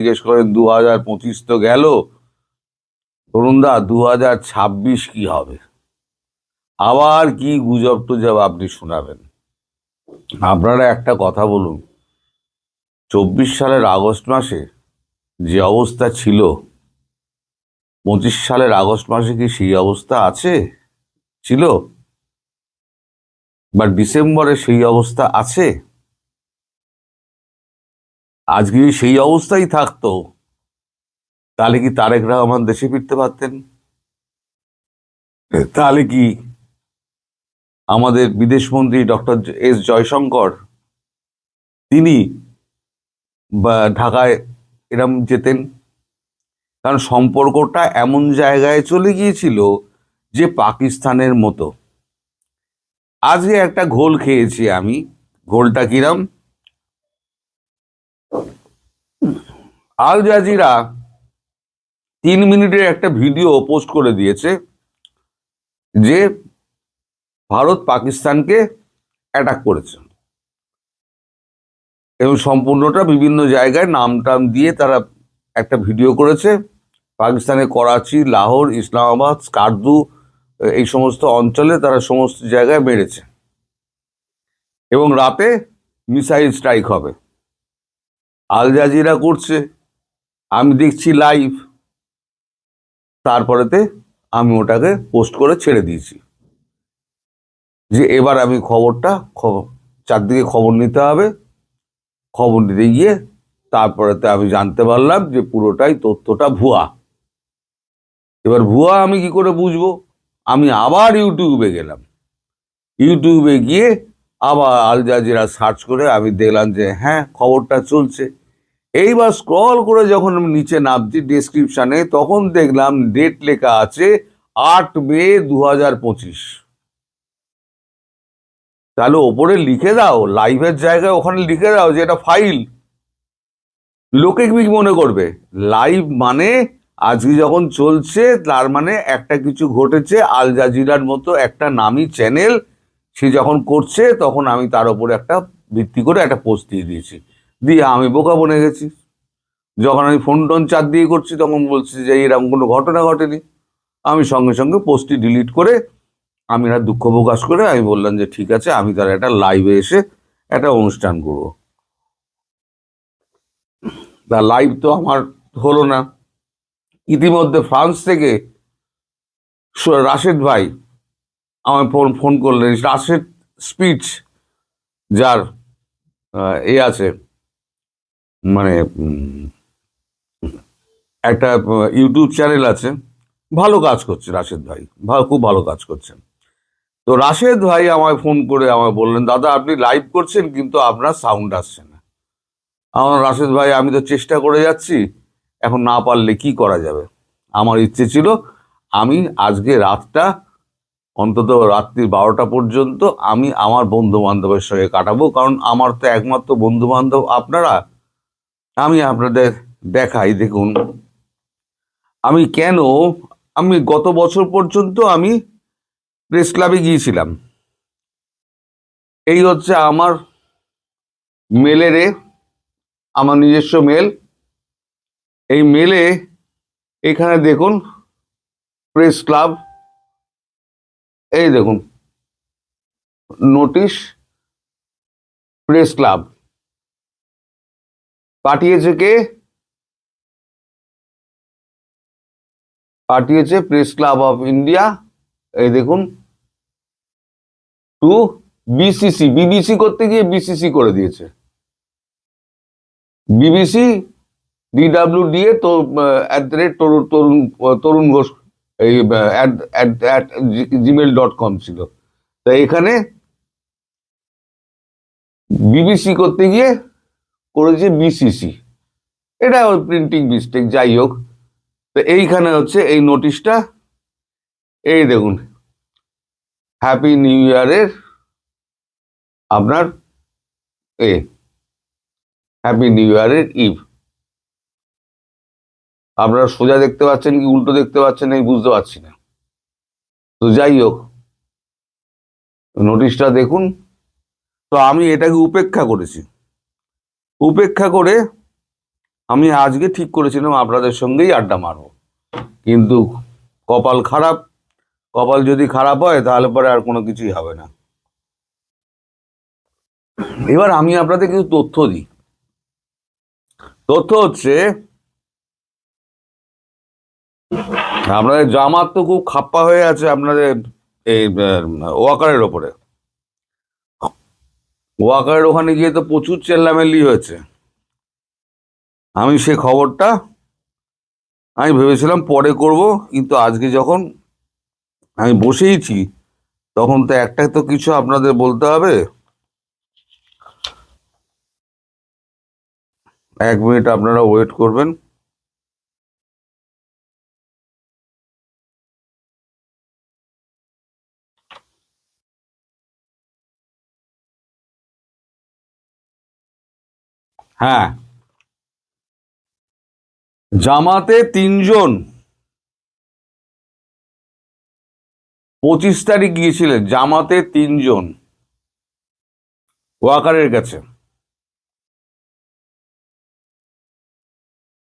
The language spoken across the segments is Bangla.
জিজ্ঞেস করেন 2025 তো গেল, তরুণদা 2026 কি হবে, আবার কি গুজব টুজব আপনি শোনাবেন? আপনারা একটা কথা বলুন, 24 সালের আগস্ট মাসে যে অবস্থা ছিল, 25 সালের আগস্ট মাসে কি সেই অবস্থা আছে, ছিল? বা ডিসেম্বরে সেই অবস্থা আছে? আজকে যদি সেই অবস্থাই থাকতো, তাহলে কি তারেক রহমান দেশে ফিরতে পারতেন? তাহলে কি আমাদের বিদেশমন্ত্রী ডক্টর এস জয়শঙ্কর তিনি বা ঢাকায় এরম যেতেন? কারণ সম্পর্কটা এমন জায়গায় চলে গিয়েছিল যে পাকিস্তানের মতো। আজকে একটা ঘোল খেয়েছি আমি। ঘোলটা কিরাম, আল জাজিরা 3 মিনিটের একটা ভিডিও পোস্ট করে দিয়েছে যে ভারত পাকিস্তানকে অ্যাটাক করেছে, এবং সম্পূর্ণটা বিভিন্ন জায়গায় নাম টাম দিয়ে তারা একটা ভিডিও করেছে। পাকিস্তানের করাচি, লাহোর, ইসলামাবাদ, স্কার্দু, এই সমস্ত অঞ্চলে তারা সমস্ত জায়গায় মেরেছে, এবং রাতে মিসাইল স্ট্রাইক হবে। আল জাজিরা করছে, আমি দেখছি লাইভ, তারপরেতে আমি ওটাকে পোস্ট করে ছেড়ে দিয়েছি যে এবার আমি চারদিকে খবর নিতে হবে। খবর নিতে গিয়ে তারপরেতে আমি জানতে পারলাম যে পুরোটাই তথ্যটা ভুয়া। এবার ভুয়া আমি কি করে বুঝবো? আমি আবার ইউটিউবে গেলাম, ইউটিউবে গিয়ে আবার আল জাজিরা সার্চ করে আমি দেখলাম যে হ্যাঁ, খবরটা চলছে। এইবার স্ক্রল করে যখন আমি নিচে নামছি ডেসক্রিপশনে, তখন দেখলাম ডেট লেখা আছে 8 মে 2025। তাহলে ওপরে লিখে দাও, লাইভের জায়গায় ওখানে লিখে দাও যে এটা ফাইল। লোকে কি মনে করবে? লাইভ মানে আজকে যখন চলছে, তার মানে একটা কিছু ঘটেছে। আল জাজিরার মতো একটা নামি চ্যানেল সে যখন করছে, তখন আমি তার উপরে একটা ভিত্তি করে একটা পোস্ট দিয়ে দিয়েছি, দিয়ে আমি বোকা বনে গেছি। যখন আমি ফোন টোন দিয়ে করছি, তখন বলছি যে এরকম কোনো ঘটনা ঘটেনি। আমি সঙ্গে সঙ্গে পোস্টটি ডিলিট করে আমি একটা দুঃখ প্রকাশ করে আমি বললাম যে ঠিক আছে, আমি তার একটা লাইভে এসে একটা অনুষ্ঠান করবো। তা লাইভ তো আমার হলো না। ইতিমধ্যে ফ্রান্স থেকে রাশেদ ভাই আমার ফোন করলেন। রাশেদ স্পিচ, যার এ আছে, মানে একটা ইউটিউব চ্যানেল আছে, ভালো কাজ করছে রাশেদ ভাই, খুব ভালো কাজ করছেন। তো রাশেদ ভাই আমায় ফোন করে আমায় বললেন, দাদা আপনি লাইভ করছেন কিন্তু আপনার সাউন্ড আসছে না। আমার রাশেদ ভাই, আমি তো চেষ্টা করে যাচ্ছি, এখন না পারলে কি করা যাবে। আমার ইচ্ছে ছিল আমি আজকে রাতটা, অন্তত রাত্রি 12টা পর্যন্ত আমি আমার বন্ধু বান্ধবের সঙ্গে কাটাবো। কারণ আমার তো একমাত্র বন্ধু বান্ধব আপনারা। আমি আপনাদের দেখাই, দেখুন আমি গত বছর পর্যন্ত আমি প্রেস ক্লাবে গিয়েছিলাম। এই হচ্ছে আমার মেলের, আমার নিজস্ব মেল। এই মেলে এখানে দেখুন প্রেস ক্লাব, এই দেখুন নোটিশ, প্রেস ক্লাব পাঠিয়েছে কে? পাঠিয়েছে প্রেস ক্লাব অফ ইন্ডিয়া। এই দেখুন, টু বিসিসি। বিবিসি করতে গিয়ে বিসিসি করে দিয়েছে। বিবিসি DWDA তো তরুণ ঘোষ, এই gmail.com ছিল। তাই এখানে বিবিসি করতে গিয়ে করেছে বিসিসি। এটা প্রিন্টিং মিস্টেক, যাই হোক। তো এইখানে হচ্ছে এই নোটিশটা, এই দেখুন, হ্যাপি নিউ ইয়ারের আপনার হ্যাপি নিউ ইয়ারের ইভ। আপনারা সোজা দেখতে পাচ্ছেন কি উল্টো দেখতে পাচ্ছেন আমি বুঝতে পারছি না। তো যাই হোক, নোটিশটা দেখুন। তো আমি এটাকে উপেক্ষা করেছি। উপেক্ষা করে আমি আজকে ঠিক করেছিলাম আপনাদের সঙ্গেই আড্ডা মারবো, কিন্তু কপাল খারাপ। কপাল যদি খারাপ হয় তাহলে পরে আর কোনো কিছুই হবে না। এবার আমি আপনাদের কিছু তথ্য দিই। তথ্য হচ্ছে, আপনাদের জামাত তো খুব খাপ্পা হয়ে আছে আপনাদের এই ওয়াকারের ওপরে। ওয়াকারের ওখানে গিয়ে তো প্রচুর চেল্লামেল্লি হয়েছে। আমি সে খবরটা আমি ভেবেছিলাম পরে করব, কিন্তু আজকে যখন আমি বসেইছি তখন তো একটা তো কিছু আপনাদের বলতে হবে। 1 মিনিট আপনারা ওয়েট করবেন। হ্যাঁ, জামাতে 3 জন 25 তারিখ গিয়েছিলেন, জামাতে 3 জন ওয়াকারের কাছে।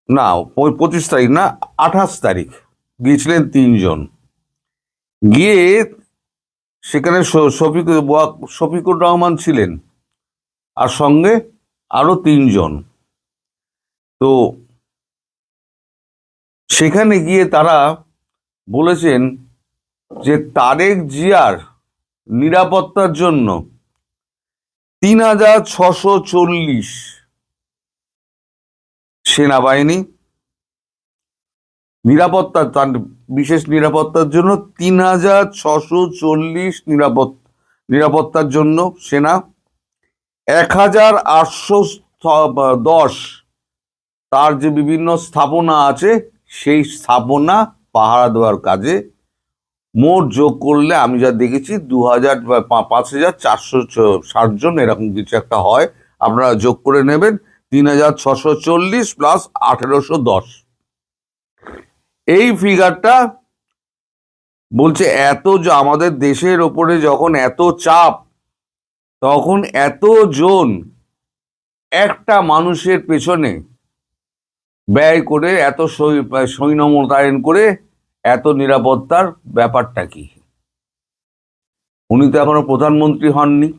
না, 25 তারিখ না, 28 তারিখ গিয়েছিলেন 3 জন। গিয়ে সেখানে শফিকুর রহমান ছিলেন, আর সঙ্গে আরো 3 জন। তো সেখানে গিয়ে তারা বলেছেন যে তারেক জিয়ার নিরাপত্তার জন্য 3640 সেনাবাহিনী নিরাপত্তা, তার বিশেষ নিরাপত্তার জন্য 3640 নিরাপত্তার জন্য সেনা, 1810 তার যে বিভিন্ন স্থাপনা আছে সেই স্থাপনা পাহারা দেওয়ার কাজে। মোট যোগ করলে আমি যা দেখেছি 5460 এরকম কিছু একটা হয়। আপনারা যোগ করে নেবেন, 3640 প্লাস 1810, এই ফিগারটা বলছে। এত যে আমাদের দেশের ওপরে যখন এত চাপ, তখন এতজন একটা মানুষের পেছনে ব্যয় করে, এত সৈন্য মোতায়েন করে, এত নিরাপত্তার ব্যাপারটা কি? উনি তো এখনো প্রধানমন্ত্রী হননি।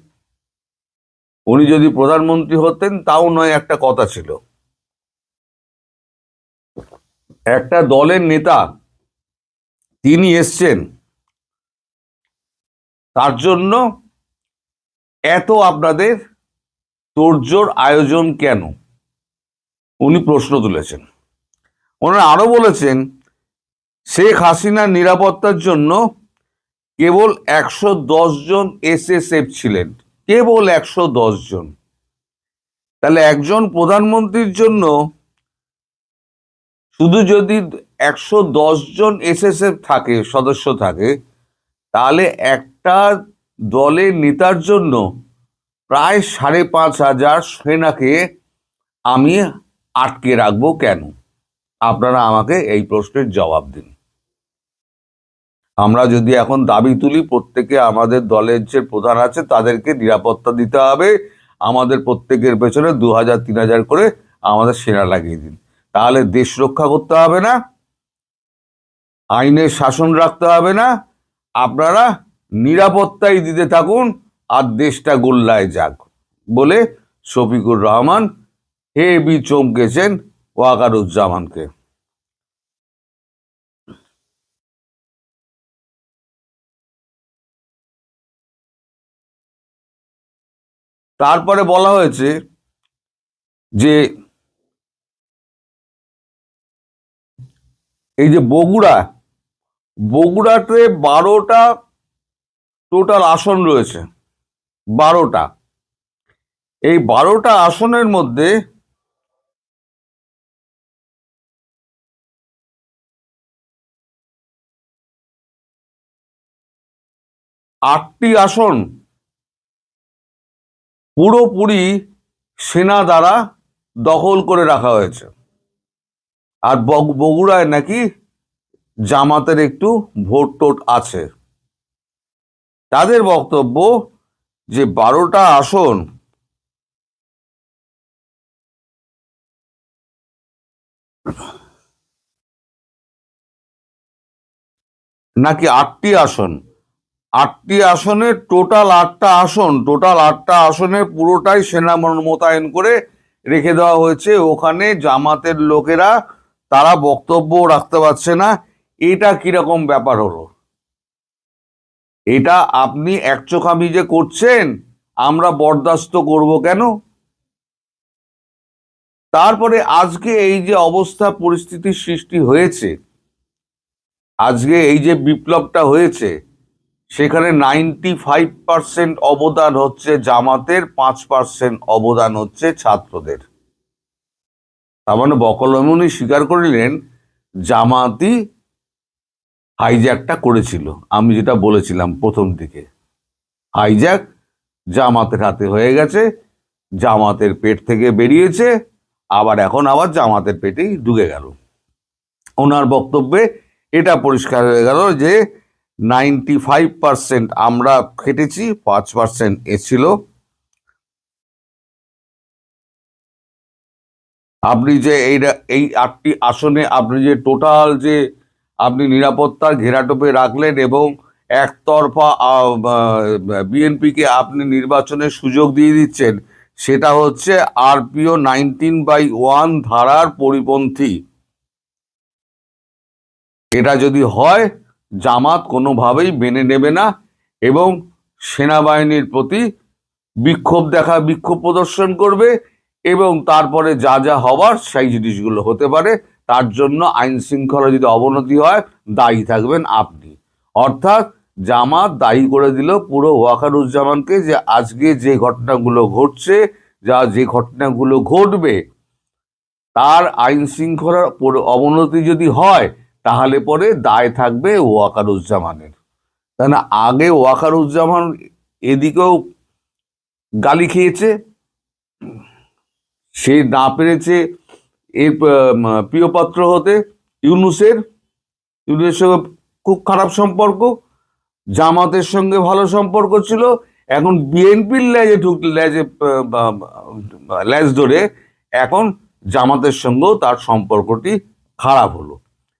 উনি যদি প্রধানমন্ত্রী হতেন তাও নয়, একটা কথা ছিল, একটা দলের নেতা তিনি এসছেন, তার জন্য এত আপনাদের তোড়জোড় আয়োজন কেন? উনি প্রশ্ন তুলেছেন। ওনারা আরো বলেছেন শেখ হাসিনার নিরাপত্তার জন্য কেবল 110 জন SSF ছিলেন, কেবল 110 জন। তাহলে একজন প্রধানমন্ত্রীর জন্য শুধু যদি 110 জন SSF থাকে, সদস্য থাকে, তাহলে একটা দলের নেতার জন্য প্রায় 5500 সেনাকে আমি আটকে রাখবো কেন? আপনারা আমাকে এই প্রশ্নের জবাব দিন। আমরা যদি এখন দাবি তুলি প্রত্যেকে, আমাদের দলের যে প্রধান আছে তাদেরকে নিরাপত্তা দিতে হবে, আমাদের প্রত্যেকের পেছনে 2000-3000 করে আমাদের সেনা লাগিয়ে দিন, তাহলে দেশ রক্ষা করতে হবে না, আইনের শাসন রাখতে হবে না, আপনারা নিরাপত্তাই দিতে থাকুন, আর দেশটা গোল্লায় যাক বলে শফিকুর রহমান হেবি চমকেছেন ওয়াকারুজ্জামানকে। তারপরে বলা হয়েছে যে এই যে বগুড়াতে 12টা টোটাল আসন রয়েছে, 12টা। এই 12টা আসনের মধ্যে 8টি আসন পুরোপুরি সেনা দ্বারা দখল করে রাখা হয়েছে। আর বগুড়ায় নাকি জামাতের একটু ভোট টোট আছে। তাদের বক্তব্য যে 12টা আসন নাকি 8টি আসন? 8টি আসনে টোটাল আটটা আসনে পুরোটাই সেনা মোতায়েন করে রেখে দেওয়া হয়েছে। ওখানে জামাতের লোকেরা তারা বক্তব্য রাখতে পারছে না। এটা কিরকম ব্যাপার হলো? এটা আপনি একচোখামি যে করছেন, আমরা বরদাস্ত করব কেন? তারপরে আজকে এই যে অবস্থা পরিস্থিতির সৃষ্টি হয়েছে, আজকে এই যে বিপ্লবটা হয়েছে, সেখানে 95% অবদান হচ্ছে জামাতের, 5% অবদান হচ্ছে ছাত্রদের। তার মানে বকল এমনই স্বীকার করিলেন জামাতই হাইজ্যাকটা করেছিল। আমি যেটা বলেছিলাম প্রথম দিকে, হাইজ্যাক জামাতের হাতে হয়ে গেছে, জামাতের পেট থেকে বেরিয়েছে, এখন আবার জামাতের পেটেই ঢুকে গেল। ওনার বক্তব্যে এটা পরিষ্কার হয়ে গেল যে 95% আমরা খেটেছি, 5% এ ছিল। আপনি যে এই 8টি আসনে আপনি যে টোটাল যে আপনি নিরাপত্তার ঘেরাটোপে রাখলেন এবং একতরফা বিএনপিকে আপনি নির্বাচনের সুযোগ দিয়ে দিচ্ছেন, সেটা হচ্ছে আরপিও 19/1 ধারার পরিপন্থী। এটা যদি হয়, জামাত কোনোভাবেই মেনে নেবে না এবং সেনাবাহিনীর প্রতি বিক্ষোভ প্রদর্শন করবে এবং তারপরে যা যা হবার সেই জিনিসগুলো হতে পারে। তার জন্য আইন শৃঙ্খলা যদি অবনতি হয়, দায়ী থাকবেন আপনি। অর্থাৎ জামাত দায়ী করে দিল পুরো ওয়াকারুজ্জামানকে যে আজকে যে ঘটনাগুলো ঘটছে, যে ঘটনাগুলো ঘটবে, তার আইন শৃঙ্খলার অবনতি যদি হয়, তাহলে পরে দায় থাকবে ওয়াকারুজ্জামানের। তাই না? আগে ওয়াকারুজ্জামান এদিকেও গালি খেয়েছে, সে না পেরেছে এর প্রিয়পাত্র হতে। ইউনূসের সঙ্গে খুব খারাপ সম্পর্ক, জামাতের সঙ্গে ভালো সম্পর্ক ছিল, এখন বিএনপির ল্যাজ ধরে এখন জামাতের সঙ্গেও তার সম্পর্কটি খারাপ হলো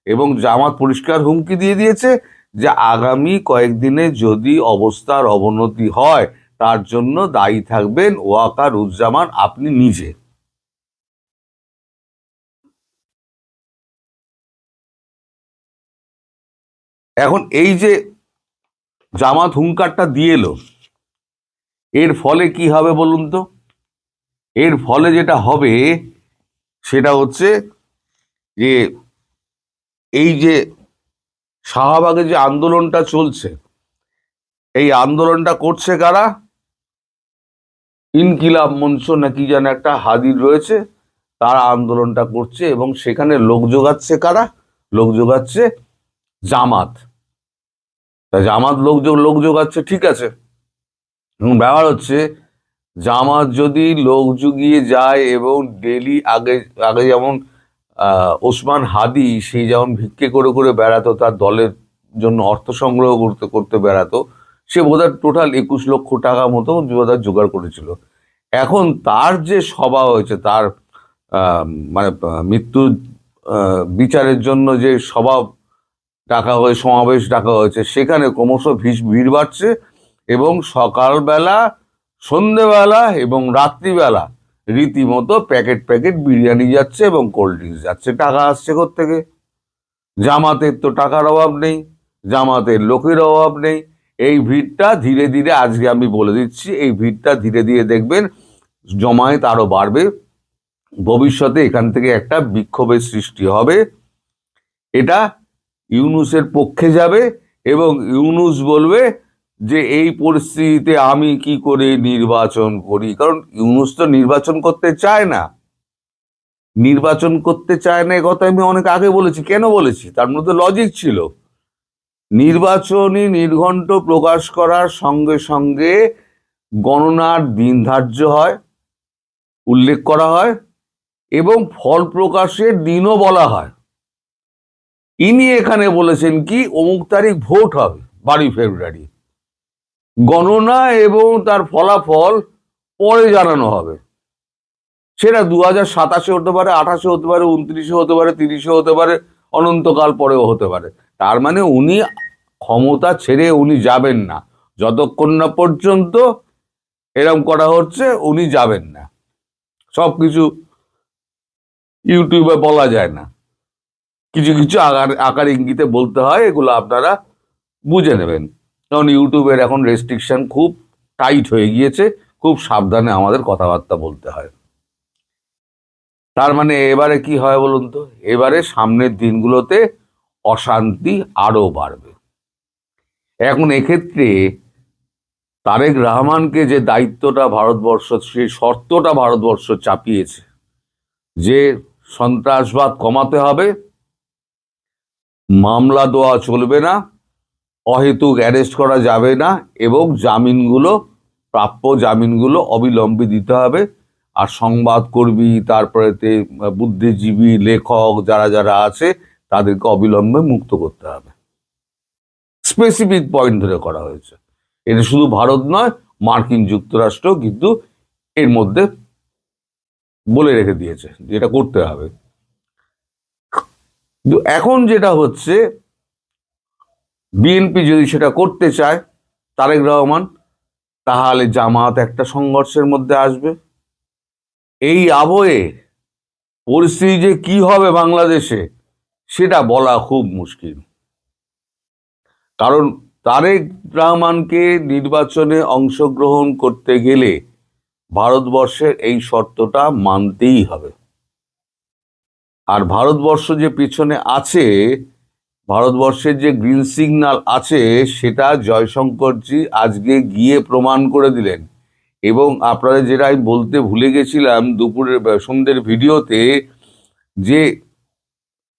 এবং জামাত পরিষ্কার হুমকি দিয়ে দিয়েছে যে আগামী কয়েকদিনে যদি অবস্থার অবনতি হয়, তার জন্য দায়ী থাকবেন ওয়াকারুজ্জামান আপনি নিজে। এখন এই যে জামাত হুঙ্কারটা দিয়ে এলো, এর ফলে কি হবে বলুন তো? এর ফলে যেটা হবে সেটা হচ্ছে যে এই যে শাহবাগে যে আন্দোলনটা চলছে, এই আন্দোলনটা করছে কারা? ইনকিলাব মঞ্চ নাকি যেন একটা হাদির রয়েছে, তারা আন্দোলনটা করছে এবং সেখানে লোক জোগাচ্ছে কারা? লোক জোগাচ্ছে জামাত। তা জামাত লোক জোগাচ্ছে, ঠিক আছে। ব্যাপার হচ্ছে জামাত যদি লোক জুগিয়ে যায় এবং ডেলি আগে আগে যেমন ওসমান হাদি সেই যেমন ভিক্ষে করে করে বেড়াতো, তার দলের জন্য অর্থ সংগ্রহ করতে করতে বেড়াতো, সে বোধহয় টোটাল 21 লক্ষ টাকা মতো বোধহয় জোগাড় করেছিল। এখন তার যে সভা হয়েছে, তার মানে মৃত্যু বিচারের জন্য যে সভা ডাকা হয়ে সমাবেশ ডাকা হয়েছে, সেখানে ক্রমশ ভিড় বাড়ছে এবং সকালবেলা, সন্ধেবেলা এবং রাত্রিবেলা রীতিমতো প্যাকেট প্যাকেট বিরিয়ানি যাচ্ছে এবং কোল্ড ড্রিঙ্কস যাচ্ছে। টাকা আসছে কোত্থেকে? জামাতের তো টাকার অভাব নেই, জামাতের লোকের অভাব নেই। এই ভিড়টা ধীরে ধীরে, আজকে আমি বলে দিচ্ছি, এই ভিড়টা ধীরে ধীরে দেখবেন জমায়েত আরো বাড়বে। ভবিষ্যতে এখান থেকে একটা বিক্ষোভের সৃষ্টি হবে। এটা ইউনূসের পক্ষে যাবে এবং ইউনূস বলবে যে এই পরিস্থিতিতে আমি কি করে নির্বাচন করি। কারণ ইউনূস তো নির্বাচন করতে চায় না, নির্বাচন করতে চায় না, এ কথা আমি অনেক আগে বলেছি। কেন বলেছি? তার মধ্যে লজিক ছিল। নির্বাচনী নির্ঘণ্ট প্রকাশ করার সঙ্গে সঙ্গে গণনার দিন ধার্য হয়, উল্লেখ করা হয় এবং ফল প্রকাশের দিনও বলা হয়। ইনি এখানে বলেছেন কি অমুক তারিখ ভোট হবে 12 ফেব্রুয়ারি, গণনা এবং তার ফলাফল পরে জানানো হবে। সেটা 2027 হতে পারে, 28 হতে পারে, 29 হতে পারে, 30 হতে পারে, অনন্তকাল পরেও হতে পারে। তার মানে উনি ক্ষমতা ছেড়ে উনি যাবেন না, যতক্ষণ না পর্যন্ত এরম করা হচ্ছে উনি যাবেন না। সবকিছু ইউটিউবে বলা যায় না, কিছু কিছু আকার ইঙ্গিতে বলতে হয়, এগুলো আপনারা বুঝে নেবেন। কারণ ইউটিউবের এখন রেস্ট্রিকশন খুব টাইট হয়ে গিয়েছে, খুব সাবধানে আমাদের কথাবার্তা বলতে হয়। তার মানে এবারে কি হয় বলুন তো, এবারে সামনের দিনগুলোতে অশান্তি আরো বাড়বে। এখন এক্ষেত্রে তারেক রহমানকে যে দায়িত্বটা ভারতবর্ষ, সেই শর্তটা ভারতবর্ষ চাপিয়েছে যে সন্ত্রাসবাদ কমাতে হবে, মামলা দেওয়া চলবে না, অহেতুক অ্যারেস্ট করা যাবে না, এবং প্রাপ্য জামিনগুলো অবিলম্বে দিতে হবে। আর সংবাদকর্মী, তারপরে বুদ্ধিজীবী, লেখক যারা যারা আছে তাদেরকে অবিলম্বে মুক্ত করতে হবে। স্পেসিফিক পয়েন্ট ধরে করা হয়েছে। এটা শুধু ভারত নয়, মার্কিন যুক্তরাষ্ট্র কিন্তু এর মধ্যে বলে রেখে দিয়েছে যেটা করতে হবে। কিন্তু এখন যেটা হচ্ছে, বিএনপি যদি সেটা করতে চায়, তারেক রহমান, তাহলে জামাত একটা সংঘর্ষের মধ্যে আসবে। এই আবহে পরিস্থিতি যে কি হবে বাংলাদেশে সেটা বলা খুব মুশকিল। কারণ তারেক রহমানকে নির্বাচনে অংশগ্রহণ করতে গেলে ভারতবর্ষের এই শর্তটা মানতেই হবে। আর ভারতবর্ষ যে পিছনে আছে, ভারতবর্ষের যে গ্রিন সিগন্যাল আছে, সেটা জয়শঙ্করজি আজকে গিয়ে প্রমাণ করে দিলেন। এবং আপনারা যেটা আমি বলতে ভুলে গেছিলাম সন্ধ্যের ভিডিওতে, যে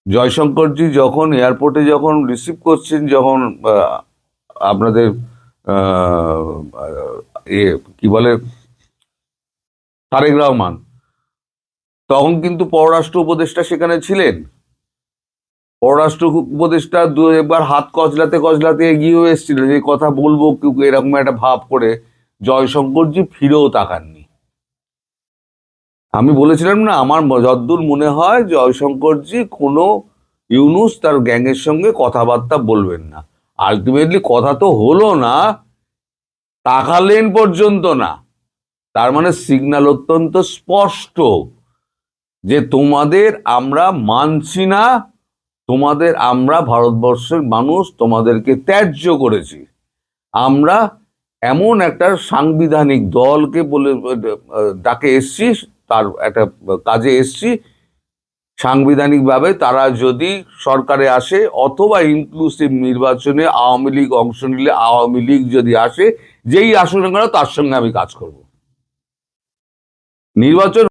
জয়শঙ্করজি যখন এয়ারপোর্টে যখন রিসিভ করছেন, যখন আপনাদের কি বলে তারেক রহমান, তখন কিন্তু পররাষ্ট্র উপদেষ্টা সেখানে ছিলেন। পররাষ্ট্র উপদেষ্টা একবার হাত কচলাতে এগিয়েও এসেছিলেন, যে কথা বলবো এরকম একটা ভাব করে। জয়শঙ্করজি ফিরেও তাকাননি। আমি বলেছিলাম না, আমার যদ্দূর মনে হয় জয়শঙ্করজি কোনো ইউনুস তার গ্যাংয়ের সঙ্গে কথাবার্তা বলবেন না। আলটিমেটলি কথা তো হলো না, তাকালেন পর্যন্ত না। তার মানে সিগন্যাল অত্যন্ত স্পষ্ট যে তোমাদের আমরা মানছি না, আমরা ভারতবর্ষের মানুষ তোমাদেরকে ত্যায্য করেছি। আমরা এমন একটা সাংবিধানিক দলকে বলে ডাকে এসছি, তার একটা কাজে এসছি, সাংবিধানিকভাবে তারা যদি সরকারে আসে, অথবা ইনক্লুসিভ নির্বাচনে আওয়ামী লীগ অংশ নিলে, আওয়ামী লীগ যদি আসে, যেই আসুন না কেন তার সঙ্গে আমি কাজ করব। নির্বাচন